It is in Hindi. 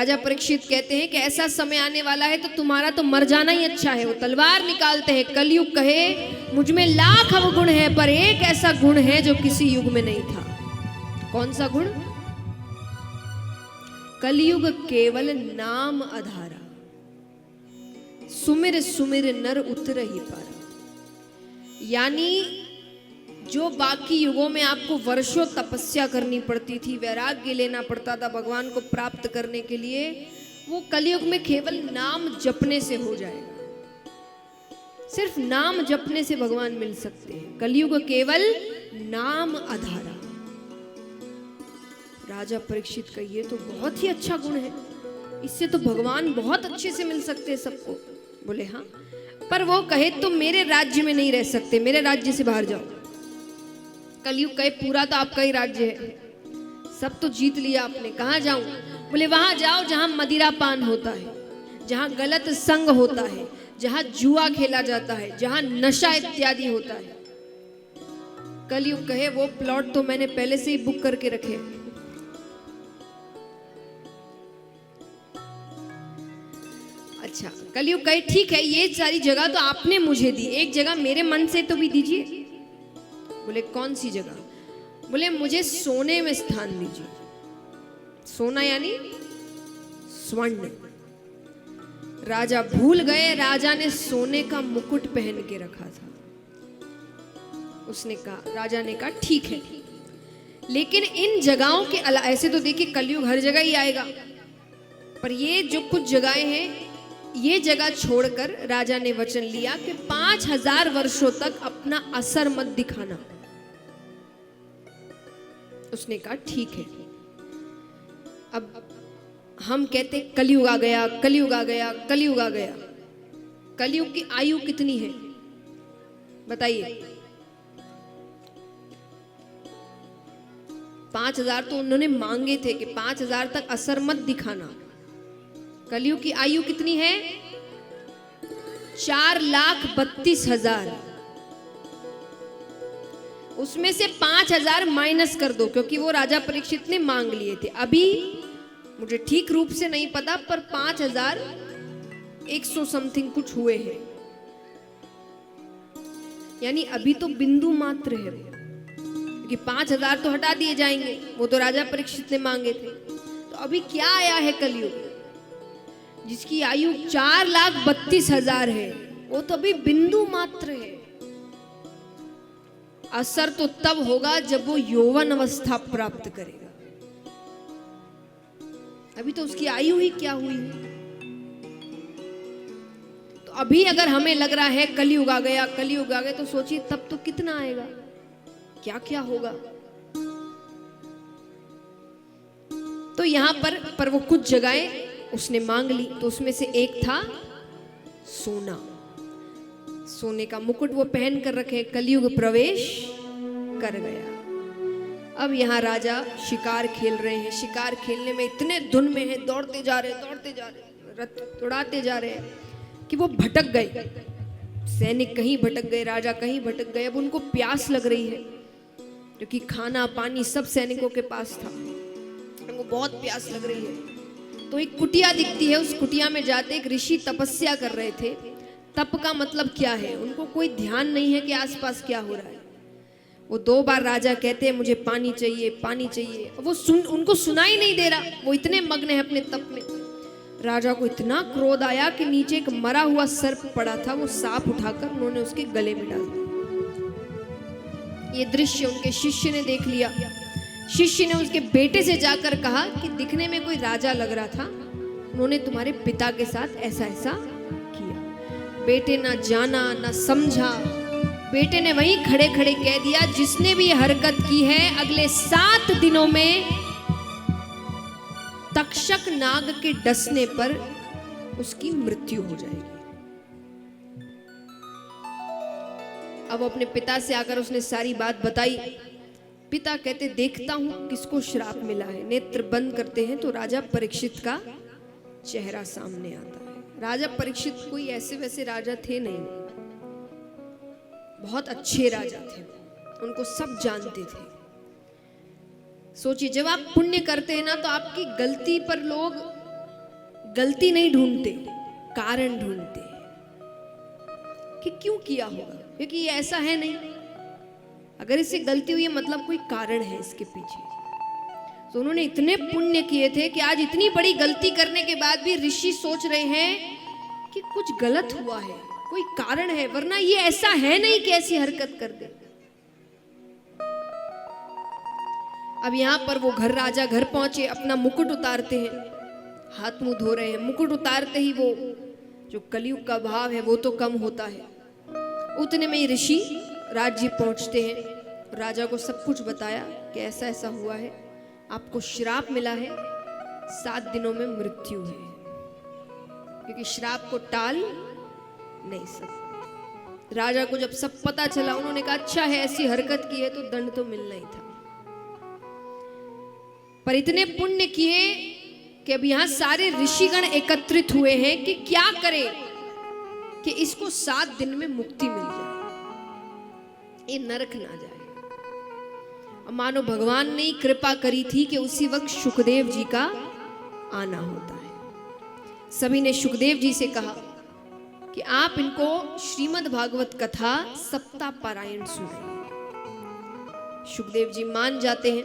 राजा परीक्षित कहते हैं कि ऐसा समय आने वाला है तो तुम्हारा तो मर जाना ही अच्छा है। वो तलवार निकालते हैं। कलयुग कहे मुझ में लाख अवगुण है, पर एक ऐसा गुण है जो किसी युग में नहीं था। कौन सा गुण? कलयुग केवल नाम आधारा, सुमिर सुमिर नर उतर ही पारा। यानी जो बाकी युगों में आपको वर्षों तपस्या करनी पड़ती थी, वैराग्य लेना पड़ता था भगवान को प्राप्त करने के लिए, वो कलयुग में केवल नाम जपने से हो जाएगा। सिर्फ नाम जपने से भगवान मिल सकते हैं। कलयुग केवल नाम आधारा। राजा परीक्षित का ये तो बहुत ही अच्छा गुण है, इससे तो भगवान बहुत अच्छे से मिल सकते हैं सबको। बोले हाँ, पर वो कहे तुम मेरे राज्य में नहीं रह सकते, मेरे राज्य से बाहर जाओ। कलयुग कहे पूरा तो आपका ही राज्य है, सब तो जीत लिया आपने, कहाँ जाऊं? बोले वहां जाओ जहां मदिरा पान होता है, जहां गलत संग होता है, जहां जुआ खेला जाता है, जहां नशा इत्यादि होता है। कलयुग कहे वो प्लॉट तो मैंने पहले से ही बुक करके रखे। अच्छा, कलयुग कहे ठीक है, ये सारी जगह तो आपने मुझे दी, एक जगह मेरे मन से तो भी दीजिए। बोले कौन सी जगह? बोले मुझे सोने में स्थान दीजिए। सोना यानी स्वर्ण। राजा भूल गए, राजा ने सोने का मुकुट पहन के रखा था। उसने कहा, राजा ने कहा ठीक है, लेकिन इन जगहों के अलावा, ऐसे तो देखिए कलयुग हर जगह ही आएगा, पर ये जो कुछ जगहें हैं, ये जगह छोड़कर राजा ने वचन लिया कि 5000 वर्षों तक अपना असर मत दिखाना। उसने कहा ठीक है। अब हम कहते कलयुग आ गया, कलयुग आ गया, कलयुग आ गया। कलयुग की आयु कितनी है बताइए? 5000 तो उन्होंने मांगे थे कि 5000 तक असर मत दिखाना। कलयुग की आयु कितनी है? 4,32,000। उसमें से 5000 माइनस कर दो, क्योंकि वो राजा परीक्षित ने मांग लिए थे। अभी मुझे ठीक रूप से नहीं पता, पर 5100 समथिंग कुछ हुए हैं। यानी अभी तो बिंदु मात्र है, क्योंकि 5000 तो हटा दिए जाएंगे, वो तो राजा परीक्षित ने मांगे थे। तो अभी क्या आया है कलयुग, जिसकी आयु 4,32,000 है, वो तो अभी बिंदु मात्र है। असर तो तब होगा जब वो यौवन अवस्था प्राप्त करेगा। अभी तो उसकी आयु ही क्या हुई है। तो अभी अगर हमें लग रहा है कलयुग आ गया, कलयुग आ गया, तो सोचिए तब तो कितना आएगा, क्या क्या होगा। तो यहां पर वो कुछ जगहें उसने मांग ली, तो उसमें से एक था सोना। सोने का मुकुट वो पहन कर रखे, कलयुग प्रवेश कर गया। अब यहाँ राजा शिकार खेल रहे हैं। शिकार खेलने में इतने धुन में है, दौड़ते जा रहे, रथ उड़ाते जा रहे हैं कि वो भटक गए। सैनिक कहीं भटक गए, राजा कहीं भटक गए। अब उनको प्यास लग रही है, क्योंकि खाना पानी सब सैनिकों के पास था। उनको बहुत प्यास लग रही है। तो एक कुटिया दिखती है, उस कुटिया में जाते एक ऋषि तपस्या कर रहे थे। तप का मतलब क्या है, उनको कोई ध्यान नहीं है कि आसपास क्या हो रहा है। वो 2 बार राजा कहते हैं मुझे पानी चाहिए, पानी चाहिए। वो उनको सुनाई नहीं दे रहा, वो इतने मग्न है अपने तप में। राजा को इतना क्रोध आया कि नीचे एक मरा हुआ सर्प पड़ा था, वो सांप उठाकर उन्होंने उसके गले में डाल दिया। ये दृश्य उनके शिष्य ने देख लिया। शिष्य ने उसके बेटे से जाकर कहा कि दिखने में कोई राजा लग रहा था, उन्होंने तुम्हारे पिता के साथ ऐसा ऐसा किया। बेटे ना जाना ना समझा, बेटे ने वहीं खड़े खड़े कह दिया जिसने भी हरकत की है अगले 7 दिनों में तक्षक नाग के डसने पर उसकी मृत्यु हो जाएगी। अब अपने पिता से आकर उसने सारी बात बताई। पिता कहते देखता हूं किसको श्राप मिला है। नेत्र बंद करते हैं तो राजा परीक्षित का चेहरा सामने आता है। राजा परीक्षित कोई ऐसे वैसे राजा थे नहीं, बहुत अच्छे राजा थे, उनको सब जानते थे। सोचिए जब आप पुण्य करते हैं ना, तो आपकी गलती पर लोग गलती नहीं ढूंढते, कारण ढूंढते कि क्यों किया होगा, क्योंकि ये ऐसा है नहीं। अगर इससे गलती हुई है मतलब कोई कारण है इसके पीछे। तो उन्होंने इतने पुण्य किए थे कि आज इतनी बड़ी गलती करने के बाद भी ऋषि सोच रहे हैं कि कुछ गलत हुआ है, कोई कारण है, वरना ये ऐसा है नहीं कि ऐसी हरकत कर दे। अब यहां पर वो राजा घर पहुंचे, अपना मुकुट उतारते हैं, हाथ मुंह धो रहे हैं। मुकुट उतारते ही वो जो कलयुग का भाव है वो तो कम होता है। उतने में ही ऋषि राज्य पहुंचते हैं, राजा को सब कुछ बताया कि ऐसा ऐसा हुआ है, आपको श्राप मिला है, 7 दिनों में मृत्यु है, क्योंकि श्राप को टाल नहीं सकते। राजा को जब सब पता चला, उन्होंने कहा अच्छा है, ऐसी हरकत की है तो दंड तो मिलना ही था। पर इतने पुण्य किए कि अब यहां सारे ऋषिगण एकत्रित हुए हैं कि क्या करें कि इसको 7 दिन में मुक्ति मिल जाए, ये नरक ना जाए। अब मानो भगवान ने कृपा करी थी कि उसी वक्त सुखदेव जी का आना होता है। सभी ने सुखदेव जी से कहा कि आप इनको श्रीमद् भागवत कथा सप्ताह पारायण सुनाइए। सुखदेव जी मान जाते हैं।